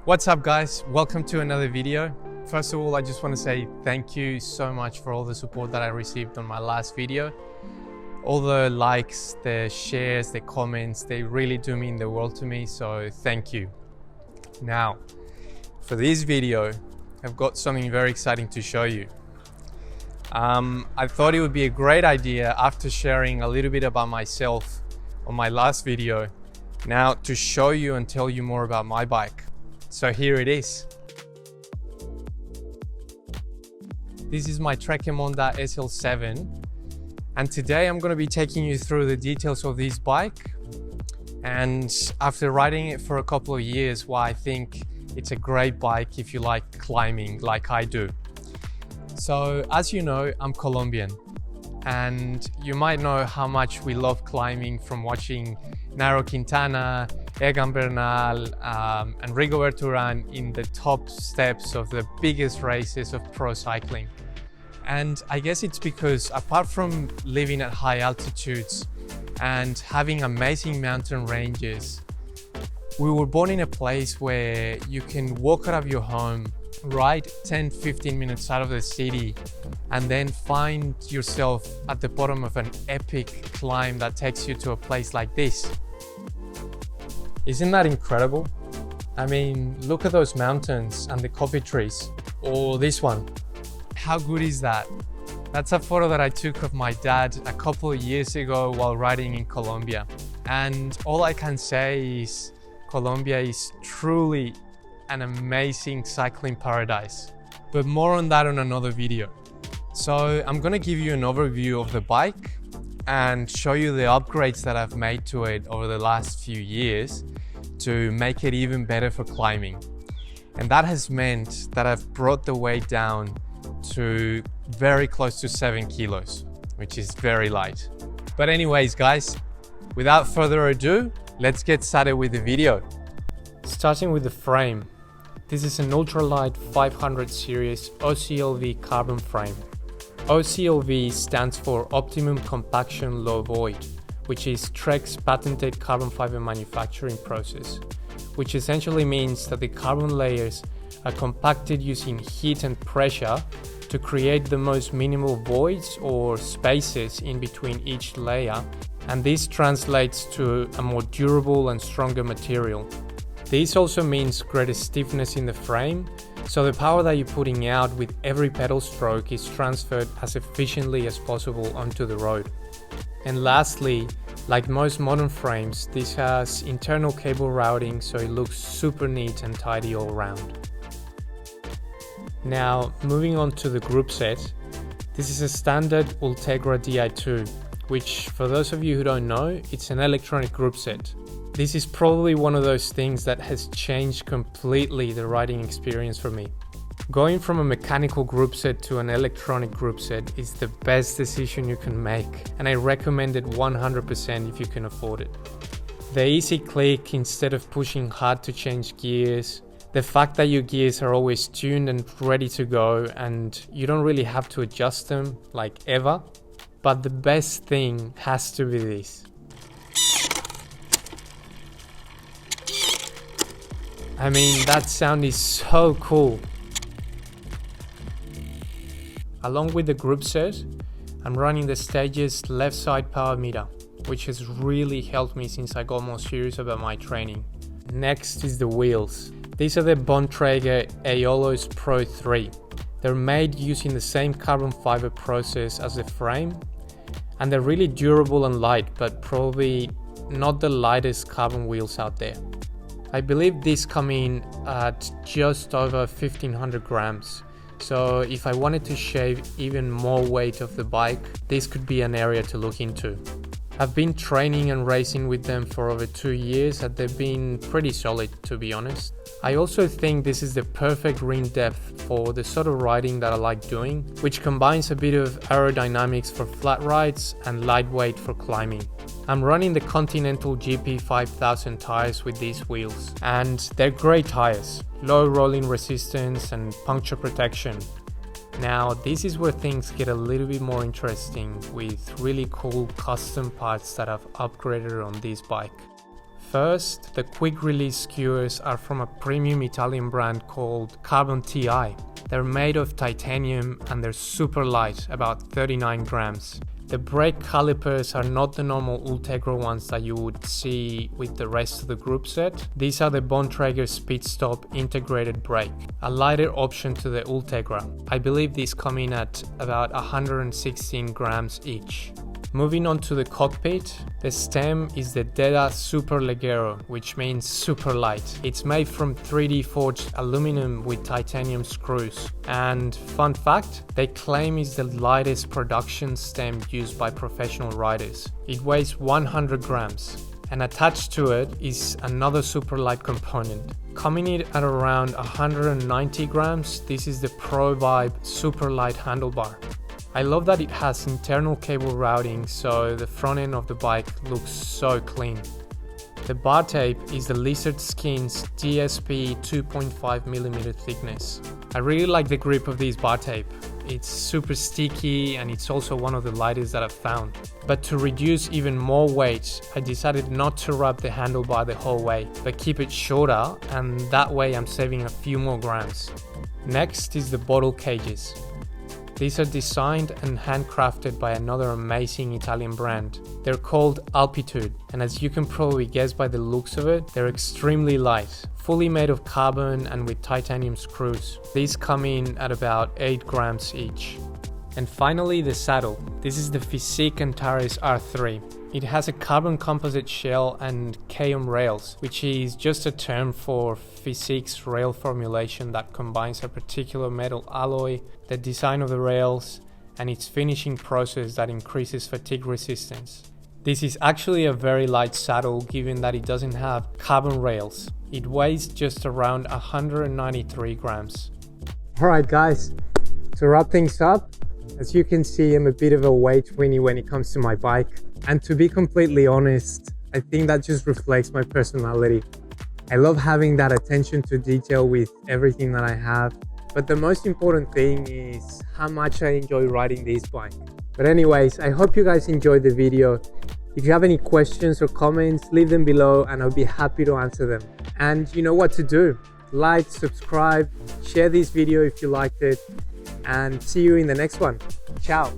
What's up guys, welcome to another video. First of all, I just want to say thank you so much for all the support that I received on my last video. All the likes, the shares, the comments, they really do mean the world to me, so thank you. Now, for this video, I've got something very exciting to show you. I thought it would be a great idea after sharing a little bit about myself on my last video, now to show you and tell you more about my bike. So here it is. This is my Trek Emonda SL7, and today I'm going to be taking you through the details of this bike, and after riding it for a couple of years, why I think it's a great bike if you like climbing like I do. So as you know, I'm Colombian, and you might know how much we love climbing from watching Nairo Quintana, Egan Bernal and Rigoberto Urán in the top steps of the biggest races of pro cycling. And I guess it's because apart from living at high altitudes and having amazing mountain ranges, we were born in a place where you can walk out of your home, ride 10-15 minutes out of the city, and then find yourself at the bottom of an epic climb that takes you to a place like this. Isn't that incredible? I mean, look at those mountains and the coffee trees, or this one. How good is that? That's a photo that I took of my dad a couple of years ago while riding in Colombia. And all I can say is Colombia is truly an amazing cycling paradise. But more on that on another video. So I'm gonna give you an overview of the bike and show you the upgrades that I've made to it over the last few years to make it even better for climbing. And that has meant that I've brought the weight down to very close to 7 kilos, which is very light. But anyways guys, without further ado, let's get started with the video. Starting with the frame. This is an ultralight 500 series OCLV carbon frame. OCLV stands for Optimum Compaction Low Void, which is Trek's patented carbon fiber manufacturing process, which essentially means that the carbon layers are compacted using heat and pressure to create the most minimal voids or spaces in between each layer, and this translates to a more durable and stronger material. This also means greater stiffness in the frame, so the power that you're putting out with every pedal stroke is transferred as efficiently as possible onto the road. And lastly, like most modern frames, this has internal cable routing, so it looks super neat and tidy all around. Now, moving on to the Groupset. This is a standard Ultegra Di2, which for those of you who don't know, it's an electronic Groupset. This is probably one of those things that has changed completely the riding experience for me. Going from a mechanical Groupset to an electronic Groupset is the best decision you can make, and I recommend it 100% if you can afford it. The easy click instead of pushing hard to change gears, the fact that your gears are always tuned and ready to go and you don't really have to adjust them like ever. But the best thing has to be this. I mean, that sound is so cool. Along with the Groupset, I'm running the Stages left side power meter, which has really helped me since I got more serious about my training. Next is the wheels. These are the Bontrager Aeolus Pro 3. They're made using the same carbon fiber process as the frame, and they're really durable and light, but probably not the lightest carbon wheels out there. I believe these come in at just over 1500 grams. So if I wanted to shave even more weight off the bike, this could be an area to look into. I've been training and racing with them for over 2 years and they've been pretty solid, to be honest. I also think this is the perfect rim depth for the sort of riding that I like doing, which combines a bit of aerodynamics for flat rides and lightweight for climbing. I'm running the Continental GP 5000 tires with these wheels, and they're great tires, low rolling resistance and puncture protection. Now, this is where things get a little bit more interesting with really cool custom parts that I've upgraded on this bike. First, the quick release skewers are from a premium Italian brand called Carbon TI. They're made of titanium and they're super light, about 39 grams. The brake calipers are not the normal Ultegra ones that you would see with the rest of the group set. These are the Bontrager Speed Stop integrated brake, a lighter option to the Ultegra. I believe these come in at about 116 grams each. Moving on to the cockpit, the stem is the Deda Superleggero, which means super light. It's made from 3D forged aluminum with titanium screws. And fun fact, they claim it's the lightest production stem used by professional riders. It weighs 100 grams. And attached to it is another super light component. Coming in at around 190 grams, this is the Pro Vibe Superlight handlebar. I love that it has internal cable routing, so the front end of the bike looks so clean. The Bartape is the Lizard Skins DSP 2.5mm thickness. I really like the grip of this Bartape. It's super sticky and it's also one of the lightest that I've found. But to reduce even more weight, I decided not to wrap the handlebar the whole way, but keep it shorter, and that way I'm saving a few more grams. Next is the bottle cages. These are designed and handcrafted by another amazing Italian brand. They're called Alpitude, and as you can probably guess by the looks of it, they're extremely light, fully made of carbon and with titanium screws. These come in at about 8 grams each. And finally, the saddle. This is the Fizik Antares R3. It has a carbon composite shell and Kium rails, which is just a term for Fizik's rail formulation that combines a particular metal alloy, the design of the rails, and its finishing process that increases fatigue resistance. This is actually a very light saddle given that it doesn't have carbon rails. It weighs just around 193 grams. Alright guys, to wrap things up, as you can see, I'm a bit of a weight weenie when it comes to my bike. And to be completely honest, I think that just reflects my personality. I love having that attention to detail with everything that I have. But the most important thing is how much I enjoy riding this bike. But anyways, I hope you guys enjoyed the video. If you have any questions or comments, leave them below and I'll be happy to answer them. And you know what to do. Like, subscribe, share this video if you liked it, and see you in the next one. Ciao.